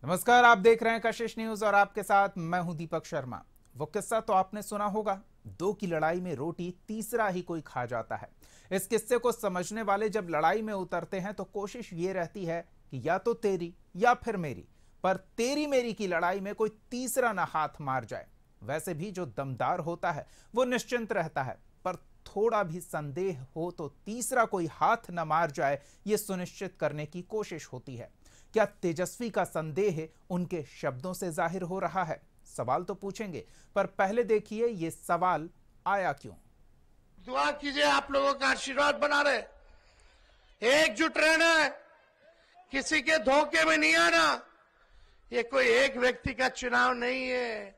नमस्कार, आप देख रहे हैं कशिश न्यूज और आपके साथ मैं हूं दीपक शर्मा। वो किस्सा तो आपने सुना होगा, दो की लड़ाई में रोटी तीसरा ही कोई खा जाता है। इस किस्से को समझने वाले जब लड़ाई में उतरते हैं तो कोशिश ये रहती है कि या तो तेरी या फिर मेरी, पर तेरी मेरी की लड़ाई में कोई तीसरा ना हाथ मार जाए। वैसे भी जो दमदार होता है वो निश्चिंत रहता है, पर थोड़ा भी संदेह हो तो तीसरा कोई हाथ न मार जाए, ये सुनिश्चित करने की कोशिश होती है। क्या तेजस्वी का संदेह उनके शब्दों से जाहिर हो रहा है? सवाल तो पूछेंगे, पर पहले देखिए ये सवाल आया क्यों। दुआ कीजिए, आप लोगों का आशीर्वाद बना रहे, एकजुट रहना है, किसी के धोखे में नहीं आना। ये कोई एक व्यक्ति का चुनाव नहीं है,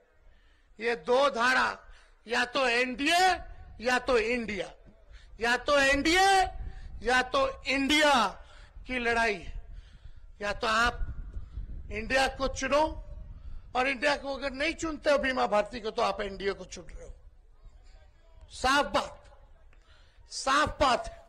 ये दो धारा, या तो एनडीए या तो इंडिया, या तो एनडीए या तो इंडिया की लड़ाई है। या तो आप इंडिया को चुनो, और इंडिया को अगर नहीं चुनते हो बीमा भारती को, तो आप एनडीए को चुन रहे हो। साफ बात है।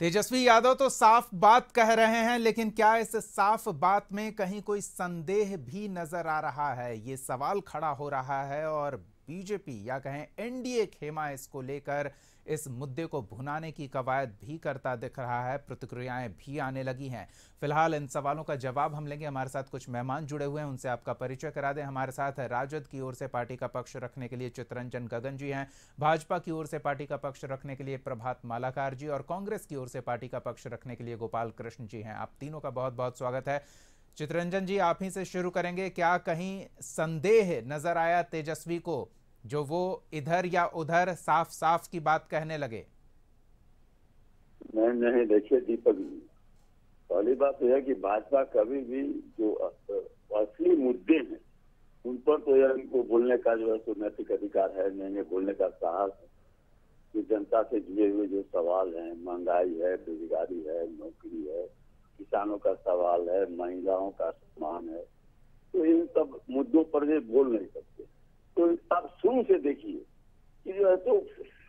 तेजस्वी यादव तो साफ बात कह रहे हैं, लेकिन क्या इस साफ बात में कहीं कोई संदेह भी नजर आ रहा है? ये सवाल खड़ा हो रहा है और बीजेपी या कहें एनडीए खेमा इसको लेकर इस मुद्दे को भुनाने की कवायद भी करता दिख रहा है। प्रतिक्रियाएं भी आने लगी हैं। फिलहाल इन सवालों का जवाब हम लेंगे। हमारे साथ कुछ मेहमान जुड़े हुए हैं, उनसे आपका परिचय करा दें। हमारे साथ राजद की ओर से पार्टी का पक्ष रखने के लिए चितरंजन गगन जी हैं, भाजपा की ओर से पार्टी का पक्ष रखने के लिए प्रभात मालाकार जी, और कांग्रेस की ओर से पार्टी का पक्ष रखने के लिए गोपाल कृष्ण जी हैं। आप तीनों का बहुत बहुत स्वागत है। चितरंजन जी, आप ही से शुरू करेंगे। क्या कहीं संदेह नजर आया तेजस्वी को, जो वो इधर या उधर साफ साफ की बात कहने लगे? नहीं, देखिए दीपक जी, पहली बात तो यह है कि भाजपा कभी भी जो असली मुद्दे हैं उन पर तो यह इनको बोलने का जो है सो नैतिक अधिकार है, नहीं बोलने का साहस है। कि जनता से जुड़े हुए जो सवाल हैं, महंगाई है, बेरोजगारी है, नौकरी है, किसानों का सवाल है, महिलाओं का सम्मान है, तो इन सब मुद्दों पर वे बोल नहीं सकते। तो आप शुरू से देखिए कि जो है तो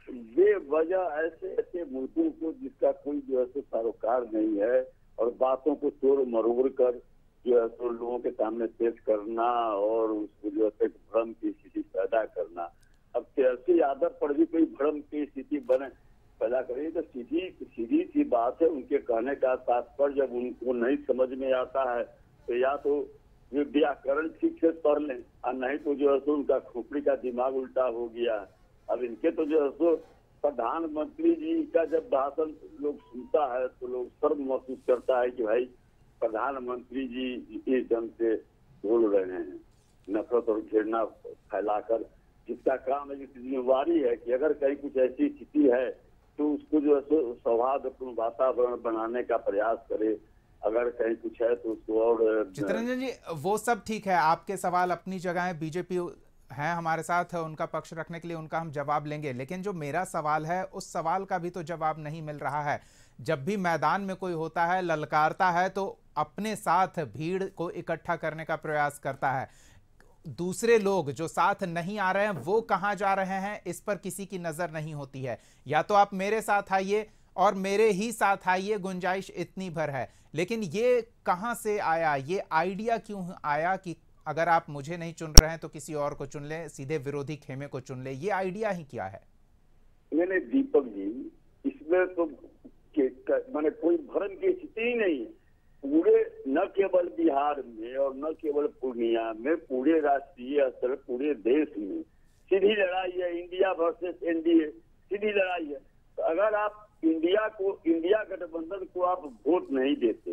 बेवजह ऐसे मुद्दों को जिसका कोई जो है तो सरोकार नहीं है, और बातों को तोड़ मरोड़ कर जो है तो लोगों के सामने पेश करना और उसको जो है भ्रम की स्थिति पैदा करना। अब तेजस्वी यादव पर भी कोई भ्रम की स्थिति पैदा करेगी तो सीधी सी बात है। उनके कहने का तात्पर्य जब उनको नहीं समझ में आता है तो या तो वे व्याकरण ठीक से पढ़ लें, और नहीं तो जो है सो उनका खोपड़ी का दिमाग उल्टा हो गया। अब इनके तो जो है सो प्रधानमंत्री जी का जब भाषण लोग सुनता है तो लोग शर्म महसूस करता है कि भाई प्रधानमंत्री जी इस ढंग से बोल रहे हैं, नफरत और घृणा फैलाकर। जिसका काम है, जिसकी जिम्मेवारी है कि अगर कहीं कुछ ऐसी स्थिति है तो उसको जो है सो सौहार्दपूर्ण वातावरण बनाने का प्रयास करे, अगर कहीं कुछ है तो उसको। और चितरंजन जी, वो सब ठीक है, आपके सवाल अपनी जगह है। बीजेपी है हमारे साथ, उनका पक्ष रखने के लिए उनका हम जवाब लेंगे, लेकिन जो मेरा सवाल है उस सवाल का भी तो जवाब नहीं मिल रहा है। जब भी मैदान में कोई होता है, ललकारता है, तो अपने साथ भीड़ को इकट्ठा करने का प्रयास करता है। दूसरे लोग जो साथ नहीं आ रहे हैं वो कहां जा रहे हैं, इस पर किसी की नजर नहीं होती है। या तो आप मेरे साथ आइए और मेरे ही साथ आइए, गुंजाइश इतनी भर है। लेकिन ये कहां से आया, ये आइडिया क्यों आया कि अगर आप मुझे नहीं चुन रहे हैं तो किसी और को चुन ले, सीधे विरोधी खेमे को चुन ले? ये आइडिया ही क्या है? मैंने दीपक जी, इसमें तो मैंने कोई भ्रम की स्थिति ही नहीं है। पूरे न केवल बिहार में और न केवल पूर्णिया में, पूरे राष्ट्रीय स्तर, पूरे देश में सीधी लड़ाई है। इंडिया वर्सेस एनडीए सीधी लड़ाई है। तो अगर आप इंडिया गठबंधन को आप वोट नहीं देते,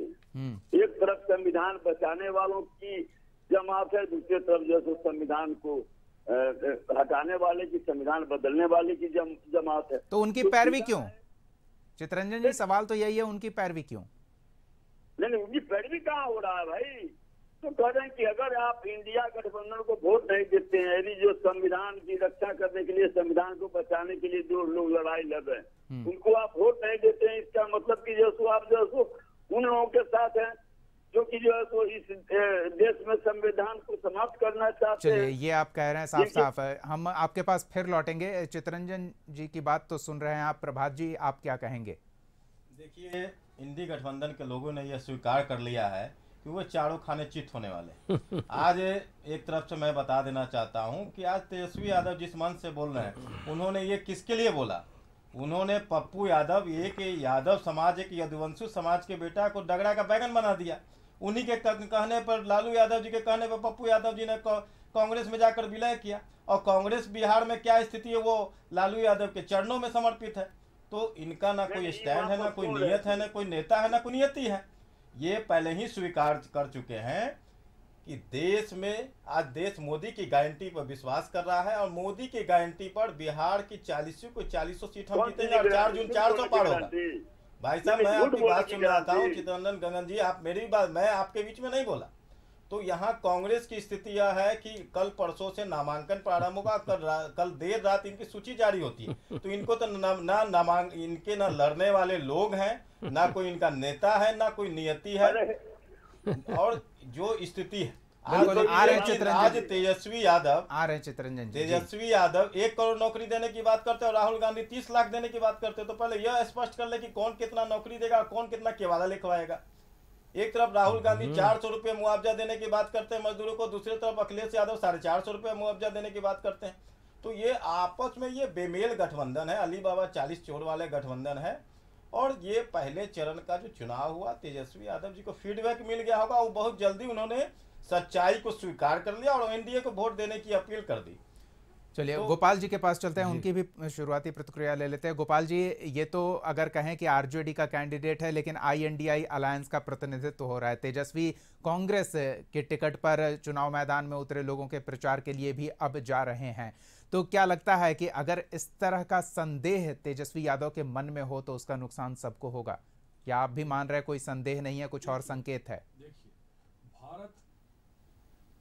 एक तरफ संविधान बचाने वालों की जमात है, दूसरी तरफ जो है संविधान को हटाने वाले की, संविधान बदलने वाले की जमात है, तो उनकी पैरवी क्यों? चितरंजन जी, सवाल तो यही है, उनकी पैरवी क्यों? नहीं, उनकी पैरवी कहाँ हो रहा है भाई? तो कह रहे हैं कि अगर आप इंडिया गठबंधन को वोट नहीं देते हैं, यदि जो संविधान की रक्षा करने के लिए, संविधान को बचाने के लिए जो लोग लड़ाई लड़ रहे हैं उनको आप वोट नहीं देते हैं, इसका मतलब कि जो आप जो उन लोगों के साथ हैं जो कि जो है तो इस देश में संविधान को समाप्त करना चाहते हैं। चलिए, ये आप कह रहे हैं साफ साफ है। हम आपके पास फिर लौटेंगे। चितरंजन जी की बात तो सुन रहे हैं आप। प्रभात जी, आप क्या कहेंगे? देखिए, इंडी गठबंधन के लोगों ने यह स्वीकार कर लिया है कि वो चारों खाने चित होने वाले। आज एक तरफ से मैं बता देना चाहता हूं कि आज तेजस्वी यादव जिस मन से बोल रहे हैं, उन्होंने ये किसके लिए बोला? उन्होंने पप्पू यादव, एक यादव समाज, एक यदुवंशु समाज के बेटा को डगरा का बैगन बना दिया। उन्हीं के कहने पर, लालू यादव जी के कहने पर पप्पू यादव जी ने कांग्रेस में जाकर विलय किया, और कांग्रेस बिहार में क्या स्थिति है वो लालू यादव के चरणों में समर्पित है। तो इनका ना कोई स्टैंड है, ना कोई नियत है, ना कोई नेता है, ना कोई नियति है। ये पहले ही स्वीकार कर चुके हैं कि देश में आज देश मोदी की गारंटी पर विश्वास कर रहा है, और मोदी की गारंटी पर बिहार की 40 सीट हम जीतेंगे, और 4 जून 400 पार होगा। भाई साहब, मैं आपकी बात सुन रहा था, चित्तरंजन गगन जी, आप मेरी बात, मैं आपके बीच में नहीं बोला। तो यहाँ कांग्रेस की स्थिति यह है कि कल परसों से नामांकन प्रारंभ होगा, कल देर रात इनकी सूची जारी होती है। तो इनको तो इनके ना लड़ने वाले लोग हैं, ना कोई इनका नेता है, ना कोई नियति है। और जो स्थिति है आज तेजस्वी यादव 1 करोड़ नौकरी देने की बात करते हैं, और राहुल गांधी 30 लाख देने की बात करते हैं। तो पहले यह स्पष्ट कर ले कि कौन कितना नौकरी देगा, कौन कितना केवाला लिखवाएगा। एक तरफ राहुल गांधी 400 रुपये मुआवजा देने की बात करते हैं मजदूरों को, दूसरी तरफ अखिलेश यादव 450 रुपये मुआवजा देने की बात करते हैं। तो ये आपस में ये बेमेल गठबंधन है, अली बाबा 40 चोर वाले गठबंधन है। और ये पहले चरण का जो चुनाव हुआ, तेजस्वी यादव जी को फीडबैक मिल गया होगा, वो बहुत जल्दी उन्होंने सच्चाई को स्वीकार कर लिया और एनडीए को वोट देने की अपील कर दी। चलिए गोपाल जी के पास चलते हैं, उनकी भी शुरुआती प्रतिक्रिया ले लेते हैं। गोपाल जी, ये तो अगर कहें कि आरजेडी का कैंडिडेट है, लेकिन आईएनडीआई अलायंस का प्रतिनिधित्व हो रहा है। तेजस्वी कांग्रेस के टिकट पर चुनाव मैदान में उतरे लोगों के प्रचार के लिए भी अब जा रहे हैं। तो क्या लगता है कि अगर इस तरह का संदेह तेजस्वी यादव के मन में हो तो उसका नुकसान सबको होगा? क्या आप भी मान रहे कोई संदेह नहीं है, कुछ और संकेत है? देखिए, भारत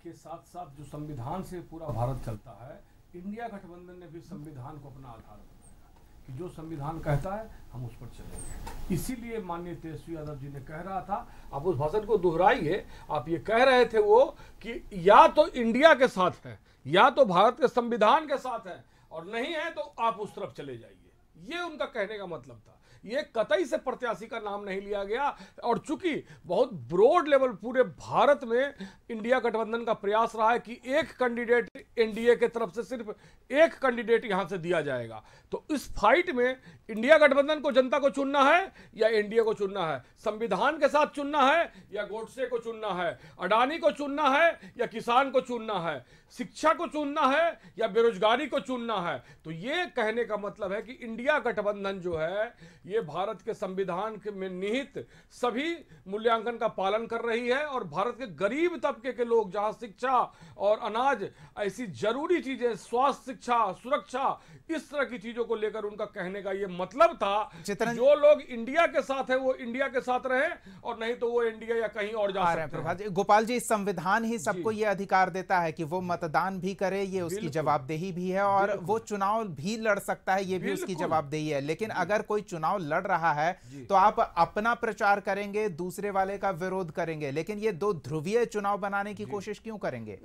के साथ साथ जो संविधान से पूरा भारत चलता है, इंडिया गठबंधन ने भी संविधान को अपना आधार बनाया कि जो संविधान कहता है हम उस पर चलेंगे। इसीलिए माननीय तेजस्वी यादव जी ने कह रहा था, आप उस भाषण को दोहराइए, आप ये कह रहे थे वो कि या तो इंडिया के साथ है, या तो भारत के संविधान के साथ है, और नहीं है तो आप उस तरफ चले जाइए। ये उनका कहने का मतलब था। ये कतई से प्रत्याशी का नाम नहीं लिया गया, और चूंकि बहुत ब्रॉड लेवल पूरे भारत में इंडिया गठबंधन का प्रयास रहा है कि एक कैंडिडेट एनडीए के तरफ से सिर्फ एक कैंडिडेट यहां से दिया जाएगा। तो इस फाइट में इंडिया गठबंधन को जनता को चुनना है या एनडीए को चुनना है, संविधान के साथ चुनना है या गोडसे को चुनना है, अडानी को चुनना है या किसान को चुनना है, शिक्षा को चुनना है या बेरोजगारी को चुनना है। तो ये कहने का मतलब है कि इंडिया गठबंधन जो है ये भारत के संविधान में निहित सभी मूल्यांकन का पालन कर रही है, और भारत के गरीब तबके के लोग जहां शिक्षा और अनाज ऐसी जरूरी चीजें, स्वास्थ्य, शिक्षा, सुरक्षा, इस तरह की चीजों को लेकर उनका कहने का ये मतलब था जो लोग इंडिया के साथ है वो इंडिया के साथ रहे, और नहीं तो वो इंडिया या कहीं और जा सकते हैं। गोपाल जी, संविधान ही सबको ये अधिकार देता है कि वो मतदान भी करे, ये उसकी जवाबदेही भी है, और वो चुनाव भी लड़ सकता है, ये भी उसकी जवाबदेही है। लेकिन अगर कोई चुनाव लड़ रहा है तो आप अपना प्रचार करेंगे, दूसरे वाले का विरोध करेंगे, लेकिन ये दो ध्रुवीय चुनाव बनाने की कोशिश क्यों करेंगे?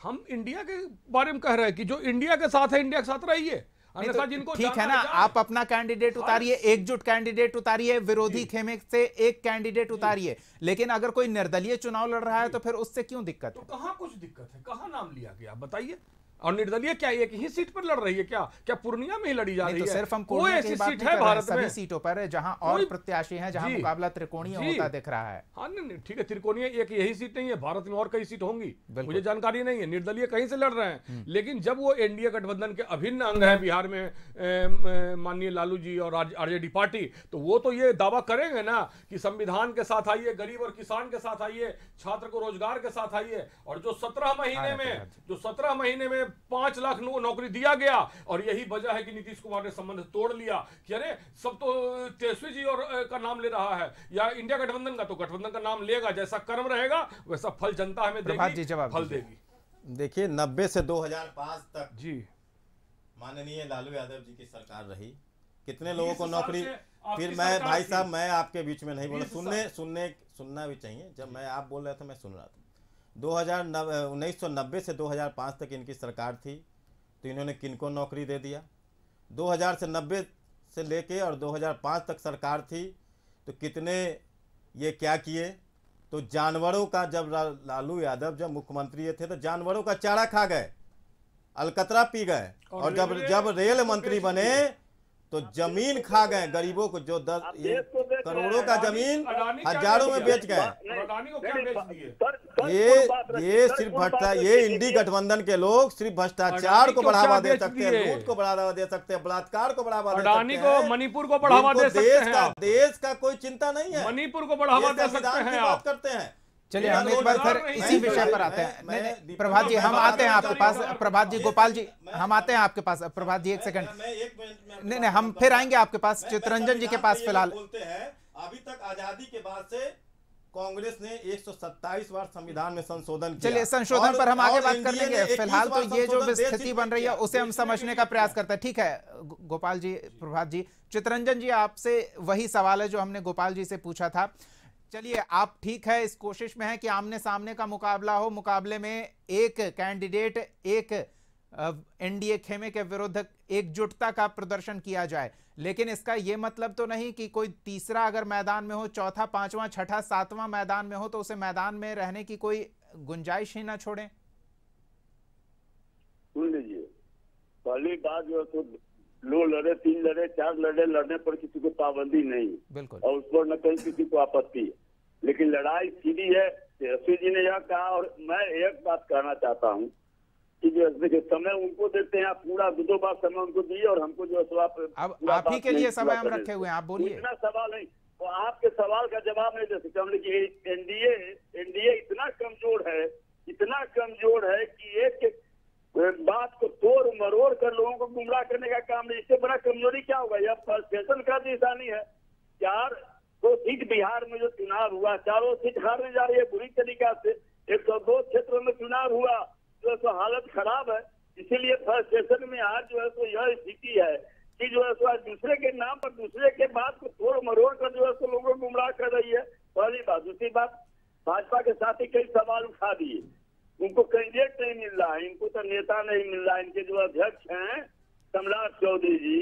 हम इंडिया के बारे में कह रहे हैं कि जो इंडिया के साथ है इंडिया के साथ रहिए, तो जिनको ठीक है ना, आप अपना कैंडिडेट उतारिए, एकजुट कैंडिडेट उतारिए, विरोधी खेमे से एक कैंडिडेट उतारिए। लेकिन अगर कोई निर्दलीय चुनाव लड़ रहा है तो फिर उससे क्यों दिक्कत है? तो कहां कुछ दिक्कत है, कहां नाम लिया गया, बताइए। और निर्दलीय क्या एक ही सीट पर लड़ रही है? क्या पूर्णिया में ही लड़ी जा रही है? तो सिर्फ हम कोई ऐसी सीट है भारत में, सभी सीटों पर जहां और प्रत्याशी हैं, जहां मुकाबला त्रिकोणीय होता दिख रहा है। हाँ, नहीं ठीक है, त्रिकोणीय एक यही सीट नहीं है, भारत में और कई सीट होंगी, मुझे जानकारी नहीं है। निर्दलीय कहीं से लड़ रहे हैं, लेकिन जब वो एनडीए गठबंधन के अभिन्न अंग है बिहार में माननीय लालू जी और आरजेडी पार्टी, तो वो तो ये दावा करेंगे ना कि संविधान के साथ आइए, गरीब और किसान के साथ आइए, छात्र को रोजगार के साथ आइए। और जो 17 महीने में 5 लाख नौकरी दिया गया, और यही वजह है कि नीतीश कुमार ने संबंध तोड़ लिया कि अरे सब तो तेजस्वी जी और का नाम ले रहा है, या इंडिया गठबंधन का, तो गठबंधन का नाम लेगा, जैसा कर्म रहेगा वैसा फल जनता हमें देगी, फल देगी। देखिए, 90 से 2005 तक जी माननीय लालू यादव जी की सरकार रही, कितने लोगों को नौकरी। फिर मैं भाई साहब, मैं आपके बीच में नहीं बोला, सुनना भी चाहिए। जब मैं आप बोल रहे थे मैं सुन रहा था। 1990 से 2005 तक इनकी सरकार थी, तो इन्होंने किनको नौकरी दे दिया? 2000 से 90 से लेके और 2005 तक सरकार थी, तो कितने ये क्या किए? तो जानवरों का, जब लालू यादव जब मुख्यमंत्री थे तो जानवरों का चारा खा गए, अलकतरा पी गए, और जब रेल मंत्री बने तो जमीन खा गए गरीबों को, जो 10 करोड़ों का जमीन हजारों में बेच गए। ये सिर्फ ये इंडी गठबंधन के लोग सिर्फ भ्रष्टाचार को बढ़ावा दे सकते हैं, लूट को बढ़ावा दे सकते हैं, बलात्कार को बढ़ावा दे सकते हैं, मणिपुर को बढ़ावा दे सकते हैं। देश का कोई चिंता नहीं है, मणिपुर को बढ़ावा दे सकते हैं। बात करते हैं। चलिए हम एक बार फिर इसी विषय पर आते हैं। नहीं, प्रभात जी हम आते हैं आपके पास। प्रभात जी, गोपाल जी हम आते हैं आपके पास। प्रभात जी एक सेकंड, नहीं हम फिर आएंगे आपके पास। चितरंजन जी के पास फिलहाल बोलते हैं, अभी तक आजादी के बाद से कांग्रेस ने 127 बार संविधान में संशोधन किया। चलिए संशोधन पर हम आगे बात कर लेंगे। फिलहाल तो ये जो स्थिति बन रही है उसे हम समझने का प्रयास करते हैं। ठीक है गोपाल जी, प्रभात जी, चितरंजन जी आपसे वही सवाल है जो हमने गोपाल जी से पूछा था। चलिए आप ठीक है, इस कोशिश में है कि आमने सामने का मुकाबला हो, मुकाबले में एक कैंडिडेट एक एनडीए खेमे के विरुद्ध एकजुटता का प्रदर्शन किया जाए, लेकिन इसका यह मतलब तो नहीं कि कोई तीसरा अगर मैदान में हो, चौथा, पांचवा, छठा, सातवां मैदान में हो तो उसे मैदान में रहने की कोई गुंजाइश ही ना छोड़ें। सुन लीजिए, पहली बात जो है 2 लड़े, 3 लड़े, 4 लड़े, लड़ने पर किसी को पाबंदी नहीं, बिल्कुल, और उस पर न कहीं किसी को आपत्ति है, लेकिन लड़ाई सीधी है। तेजस्वी जी ने यह कहा, और मैं एक बात कहना चाहता हूँ कि जो समय उनको देते हैं, पूरा 2 बार समय उनको दिए, और हमको जो अब आप ही के लिए समय हम रखे हुए हैं, आप बोलिए। इतना सवाल नहीं, तो आपके सवाल का जवाब नहीं दे सकते हम, लेकिन एनडीए इतना कमजोर है, इतना कमजोर है कि एक बात को तोड़ मरोड़ कर लोगों को गुमराह करने का काम नहीं। इससे बड़ा कमजोरी क्या होगा? यह फ्रस्ट्रेशन का निशानी है। 4 सीट बिहार में जो चुनाव हुआ, 4 सीट हारने जा रही है बुरी तरीका से। 102 क्षेत्रों में चुनाव हुआ, जो है हालत खराब है। इसीलिए फ्रस्ट्रेशन में आज जो है यह स्थिति है कि जो है दूसरे के नाम पर दूसरे के बात को तोड़ मरोड़ कर जो है लोगों को गुमराह कर रही है। पहली बात। दूसरी बात, भाजपा के साथ ही कई सवाल उठा दिए, उनको कैंडिडेट नहीं मिल रहा है, इनको तो नेता नहीं मिल रहा है। इनके जो अध्यक्ष हैं सम्राट चौधरी जी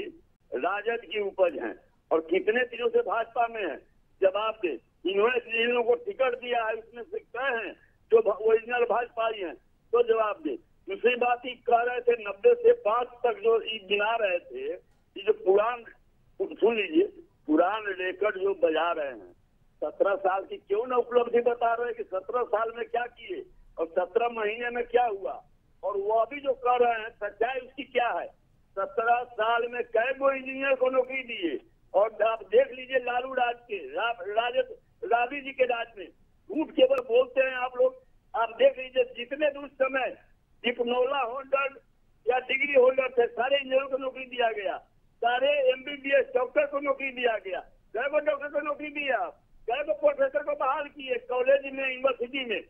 राजद की उपज हैं, और कितने दिनों से भाजपा में है। जवाब दे, इन्होंने जिन लोगों को टिकट दिया है उसमें से कह हैं जो ओरिजिनल भाजपाई हैं, तो जवाब दे। दूसरी बात ही कह रहे थे 90 से 5 तक जो गिना रहे थे, ये जो पुरान, सुन लीजिए, पुरान रिकॉर्ड जो बजा रहे हैं, 17 साल की क्यों ना उपलब्धि बता रहे हैं कि 17 साल में क्या किए और 17 महीने में क्या हुआ, और वो अभी जो कर रहे हैं सच्चाई उसकी क्या है। 17 साल में कई गो इंजीनियर को नौकरी दिए, और आप देख लीजिए लालू राज के राजद राबी जी के राज में झूठ केवल बोलते हैं आप लोग। आप देख लीजिए जितने भी उस समय डिप्लोमा होल्डर या डिग्री होल्डर थे सारे इंजीनियरों को नौकरी दिया गया, सारे MBBS डॉक्टर को नौकरी दिया गया, कई गो डॉक्टर को नौकरी दिया, कई गो प्रोफेसर को बहाल किए कॉलेज में, यूनिवर्सिटी में।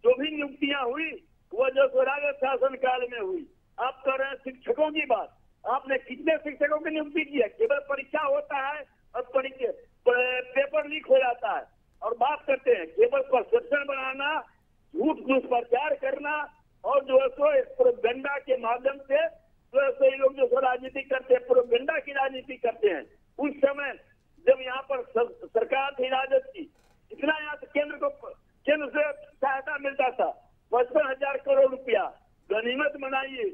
जो भी नियुक्तियां हुई वो जो राजद शासन काल में हुई। आप कर रहे हैं शिक्षकों की बात, आपने कितने शिक्षकों की नियुक्ति की है? केवल परीक्षा होता है और पेपर लीक हो जाता है, और बात करते हैं केवल परसेप्शन बनाना, झूठ दुष्प्रचार करना, और जो है सो प्रोपेगेंडा के माध्यम से जो है सो ये लोग जो राजनीति करते हैं, प्रोपेगेंडा की राजनीति करते हैं। उस समय जब यहाँ पर सरकार थी राजद की, इतना यहाँ से केंद्र से सहायता मिलता था, 55,000 करोड़ रुपया गनीमत बनाइए।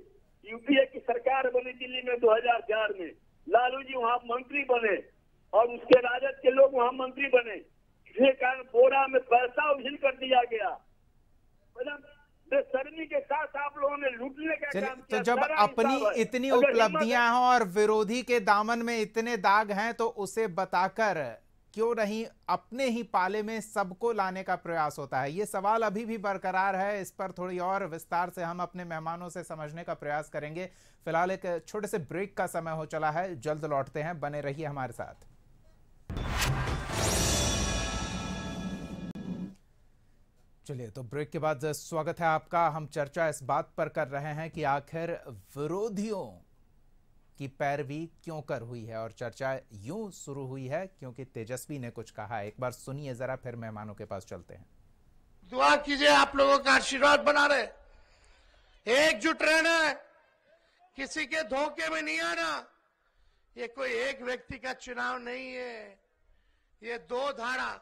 यूपीए की सरकार बनी दिल्ली में 2004 में, लालू जी वहाँ मंत्री बने, और उसके राजद के लोग वहाँ मंत्री बने, इसके कारण बोरा में पैसा उछल कर दिया गया। बेशर्मी के साथ आप लोगों ने लूटने का काम किया। तो जब अपनी इतनी उपलब्धियां हैं और विरोधी के दामन में इतने दाग हैं, तो उसे बताकर क्यों नहीं अपने ही पाले में सबको लाने का प्रयास होता है? ये सवाल अभी भी बरकरार है। इस पर थोड़ी और विस्तार से हम अपने मेहमानों से समझने का प्रयास करेंगे। फिलहाल एक छोटे से ब्रेक का समय हो चला है, जल्द लौटते हैं, बने रहिए हमारे साथ। चलिए, तो ब्रेक के बाद स्वागत है आपका। हम चर्चा इस बात पर कर रहे हैं कि आखिर विरोधियों की पैरवी क्यों कर हुई है, और चर्चा यूं शुरू हुई है क्योंकि तेजस्वी ने कुछ कहा। एक बार सुनिए जरा, फिर मेहमानों के पास चलते हैं। दुआ कीजिए, आप लोगों का आशीर्वाद बना रहे, एकजुट रहना है, किसी के धोखे में नहीं आना। ये कोई एक व्यक्ति का चुनाव नहीं है, ये 2 धारा,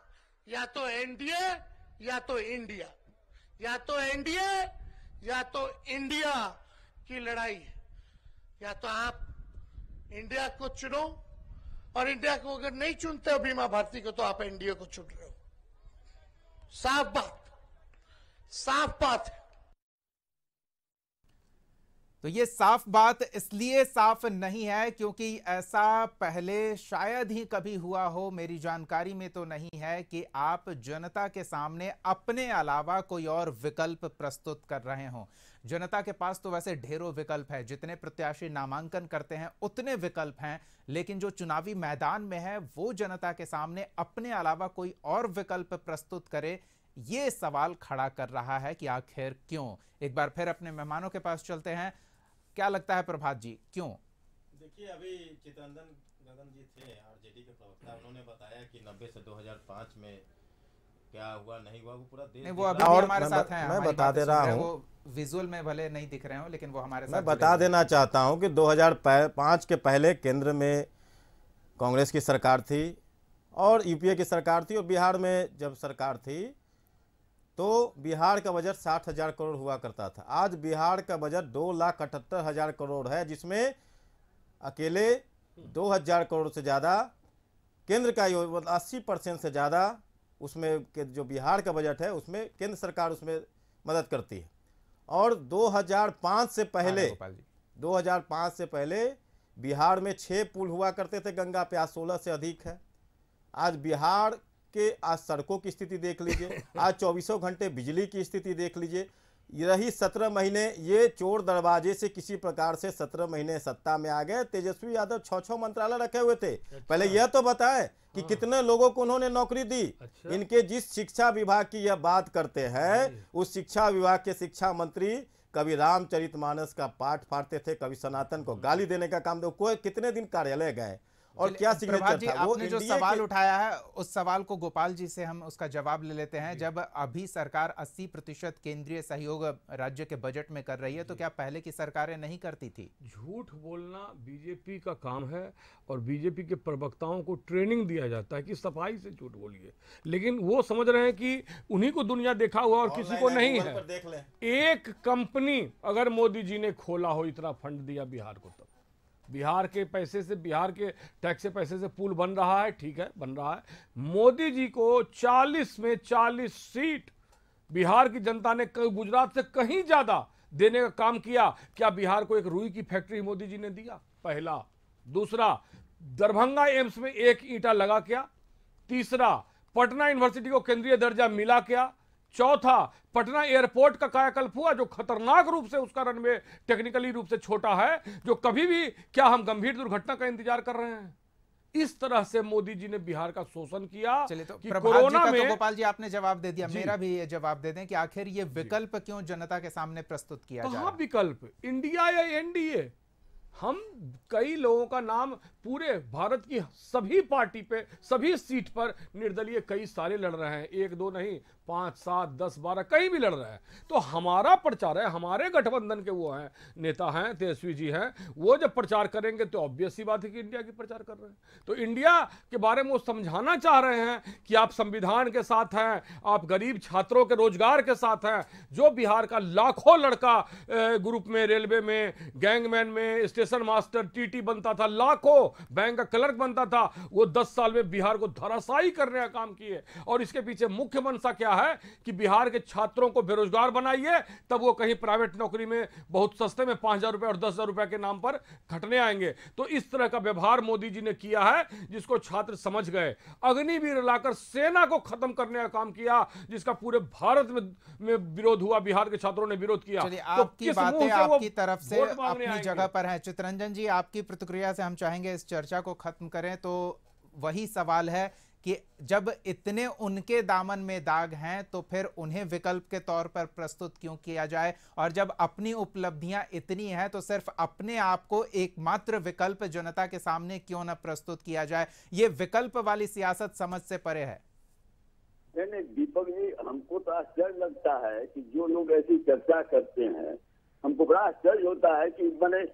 या तो एनडीए या तो इंडिया, या तो एनडीए या तो इंडिया की लड़ाई है। या तो आप इंडिया को चुनो, और इंडिया को अगर नहीं चुनते हो बीमा भारती को, तो आप एनडीए को चुन रहे हो। साफ बात, साफ बात है। तो ये साफ बात इसलिए साफ नहीं है क्योंकि ऐसा पहले शायद ही कभी हुआ हो, मेरी जानकारी में तो नहीं है, कि आप जनता के सामने अपने अलावा कोई और विकल्प प्रस्तुत कर रहे हों। जनता के पास तो वैसे ढेरों विकल्प है, जितने प्रत्याशी नामांकन करते हैं उतने विकल्प हैं, लेकिन जो चुनावी मैदान में है वो जनता के सामने अपने अलावा कोई और विकल्प प्रस्तुत करे, ये सवाल खड़ा कर रहा है कि आखिर क्यों। एक बार फिर अपने मेहमानों के पास चलते हैं। क्या लगता है प्रभात जी, क्यों? देखिए, अभी चितरंजन गगन जी थे आरजेडी के प्रवक्ता, उन्होंने बताया कि 90 से 2005 में क्या हुआ नहीं हुआ वो पूरा देश, नहीं, वो अभी भी हमारे साथ हैं। मैं बता दे रहा हूँ, वो विजुअल में भले नहीं दिख रहे हो, लेकिन वो हमारे साथ। मैं बता देना चाहता हूँ कि 2005 के पहले केंद्र में कांग्रेस की सरकार थी और यूपीए की सरकार थी, और बिहार में जब सरकार थी तो बिहार का बजट 60,000 करोड़ हुआ करता था। आज बिहार का बजट 2,78,000 करोड़ है, जिसमें अकेले 2,000 करोड़ से ज़्यादा केंद्र का 80% से ज़्यादा उसमें जो बिहार का बजट है उसमें केंद्र सरकार उसमें मदद करती है। और 2005 से पहले बिहार में 6 पुल हुआ करते थे गंगा पे, आज 16 से अधिक है। आज बिहार के आज सड़कों की स्थिति देख लीजिए, आज 24 घंटे बिजली की स्थिति देख लीजिए। रही 17 महीने, ये चोर दरवाजे से किसी प्रकार से 17 महीने सत्ता में आ गए। तेजस्वी यादव 6 मंत्रालय रखे हुए थे। पहले यह तो बताएं कि कितने लोगों को उन्होंने नौकरी दी। इनके जिस शिक्षा विभाग की यह बात करते हैं, उस शिक्षा विभाग के शिक्षा मंत्री कभी रामचरितमानस का पाठ फाड़ते थे, कभी सनातन को गाली देने का काम। कोई कितने दिन कार्यालय गए और क्या प्रभात जी, सिग्नेचर था? वो आपने जो सवाल उठाया है उस सवाल को गोपाल जी से हम उसका जवाब ले लेते हैं। जब अभी सरकार 80% केंद्रीय सहयोग राज्य के बजट में कर रही है, तो क्या पहले की सरकारें नहीं करती थी? झूठ बोलना बीजेपी का काम है, और बीजेपी के प्रवक्ताओं को ट्रेनिंग दिया जाता है कि सफाई से झूठ बोलिए, लेकिन वो समझ रहे हैं कि उन्हीं को दुनिया देखा हुआ और किसी को नहीं है। देख लें। एक कंपनी अगर मोदी जी ने खोला हो, इतना फंड दिया बिहार को, तब बिहार के पैसे से, बिहार के टैक्स के पैसे से पुल बन रहा है, ठीक है, बन रहा है। मोदी जी को 40 में 40 सीट बिहार की जनता ने गुजरात से कहीं ज्यादा देने का काम किया। क्या बिहार को एक रुई की फैक्ट्री मोदी जी ने दिया? पहला। दूसरा, दरभंगा एम्स में एक ईंटा लगा क्या? तीसरा, पटना यूनिवर्सिटी को केंद्रीय दर्जा मिला क्या? चौथा, पटना एयरपोर्ट का कायाकल्प हुआ, जो खतरनाक रूप से उसका रनवे टेक्निकली रूप से छोटा है, जो कभी भी, क्या हम गंभीर दुर्घटना का इंतजार कर रहे हैं? इस तरह से मोदी जी ने बिहार का शोषण किया। चलिए, तो कि कोरोना में, तो गोपाल जी आपने जवाब दे दिया, मेरा भी ये जवाब दे दें कि आखिर ये विकल्प क्यों जनता के सामने प्रस्तुत किया जा रहा है? कहां विकल्प? इंडिया या एनडीए? हम कई लोगों का नाम पूरे भारत की सभी पार्टी पे, सभी सीट पर निर्दलीय कई सारे लड़ रहे हैं, 1 2 नहीं, 5 7 10 12 कहीं भी लड़ रहे हैं। तो हमारा प्रचार है, हमारे गठबंधन के वो हैं, नेता हैं, तेजस्वी जी हैं, वो जब प्रचार करेंगे तो ऑब्वियस सी बात है कि इंडिया की प्रचार कर रहे हैं। तो इंडिया के बारे में वो समझाना चाह रहे हैं कि आप संविधान के साथ हैं, आप गरीब छात्रों के रोजगार के साथ हैं। जो बिहार का लाखों लड़का ग्रुप में, रेलवे में, गैंगमैन में, स्टेशन मास्टर, टीटी बनता था, लाखों बैंक का क्लर्क बनता था, वो 10 साल में बिहार को धराशायी करने का काम किए। और इसके पीछे मुख्य मंशा क्या है कि बिहार के छात्रों को बेरोजगार बनाइए, तब वो कहीं प्राइवेट नौकरी में बहुत सस्ते में 5,000 रुपए और 10,000 रुपए के नाम पर खटने आएंगे। तो इस तरह का व्यवहार मोदी जी ने किया है, जिसको छात्र समझ गए। अग्निवीर लाकर सेना को खत्म करने का काम किया, जिसका पूरे भारत में विरोध हुआ, बिहार के छात्रों ने विरोध किया। आपकी बातें आपकी तरफ से अपनी जगह पर है। चितरंजन जी, आपकी प्रतिक्रिया से हम चाहेंगे इस चर्चा को खत्म करें। तो वही सवाल है कि जब इतने उनके दामन में दाग हैं, तो फिर उन्हें विकल्प के तौर पर प्रस्तुत क्यों किया जाए? और जब अपनी उपलब्धियां इतनी हैं, तो सिर्फ अपने आप को एकमात्र विकल्प जनता के सामने क्यों न प्रस्तुत किया जाए? ये विकल्प वाली सियासत समझ से परे है। नहीं दीपक जी, हमको तो आश्चर्य लगता है कि जो लोग ऐसी चर्चा करते हैं, हमको बड़ा आश्चर्य होता है कि मैंने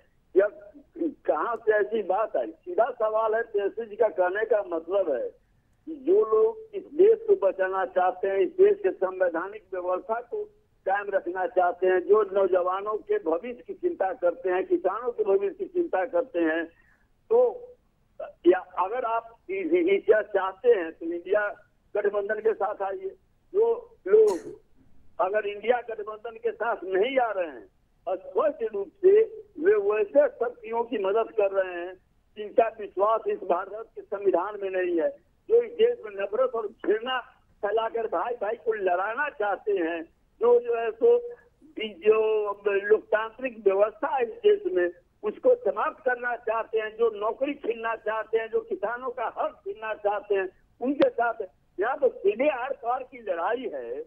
कहाँ से ऐसी बात आई। सीधा सवाल है, तेजस्वी जी का कहने का मतलब है कि जो लोग इस देश को बचाना चाहते हैं, इस देश के संवैधानिक व्यवस्था को कायम रखना चाहते हैं, जो नौजवानों के भविष्य की चिंता करते हैं, किसानों के भविष्य की चिंता करते हैं, तो या अगर आप इंडिया चाहते हैं तो इंडिया गठबंधन के साथ आइए। जो लोग अगर इंडिया गठबंधन के साथ नहीं आ रहे हैं, स्पष्ट रूप से वे वैसे शक्तियों की मदद कर रहे हैं जिनका विश्वास इस भारत के संविधान में नहीं है, जो इस देश में नफरत और घृणा फैलाकर भाई भाई को लड़ाना चाहते हैं, जो है सो जो लोकतांत्रिक व्यवस्था है इस देश में उसको समाप्त करना चाहते हैं, जो नौकरी छीनना चाहते हैं, जो किसानों का हक छीनना चाहते हैं, उनके साथ यहाँ तो सीधे आर पार की लड़ाई है,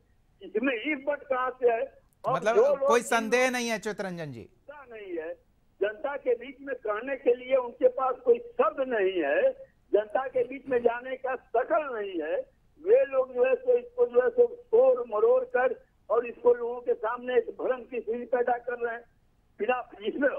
इसमें इस बट कहाँ से है? मतलब कोई संदेह नहीं है चितरंजन जी, नहीं है। जनता के बीच में कहने के लिए उनके पास कोई शब्द नहीं है, जनता के बीच में जाने का शकल नहीं है। वे लोग जो है सो इसको जो है सो तोड़ मरोड़ कर और इसको लोगों के सामने एक भ्रम की स्थिति पैदा कर रहे हैं, बिना इसमें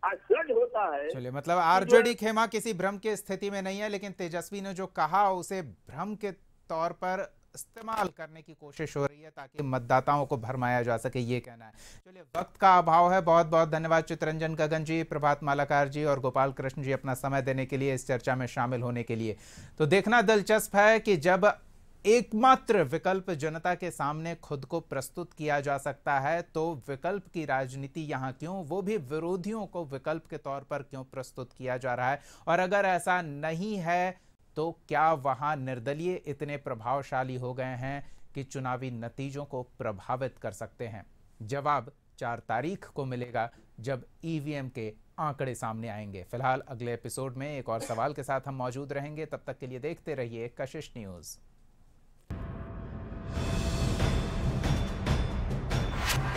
आश्चर्य होता है। चलिए, मतलब आरजेडी खेमा किसी भ्रम की स्थिति में नहीं है, लेकिन तेजस्वी ने जो कहा उसे भ्रम के तौर पर इस्तेमाल करने की कोशिश हो रही है ताकि मतदाताओं को भरमाया जा सके, ये कहना है। चलिए, वक्त का अभाव है। बहुत बहुत धन्यवाद चितरंजन गगन जी, प्रभात मालाकार जी और गोपाल कृष्ण जी अपना समय देने के लिए, इस चर्चा में शामिल होने के लिए। तो देखना दिलचस्प है कि जब एकमात्र विकल्प जनता के सामने खुद को प्रस्तुत किया जा सकता है तो विकल्प की राजनीति यहाँ क्यों, वो भी विरोधियों को विकल्प के तौर पर क्यों प्रस्तुत किया जा रहा है? और अगर ऐसा नहीं है तो क्या वहां निर्दलीय इतने प्रभावशाली हो गए हैं कि चुनावी नतीजों को प्रभावित कर सकते हैं? जवाब 4 तारीख को मिलेगा जब ईवीएम के आंकड़े सामने आएंगे। फिलहाल अगले एपिसोड में एक और सवाल के साथ हम मौजूद रहेंगे। तब तक के लिए देखते रहिए कशिश न्यूज़।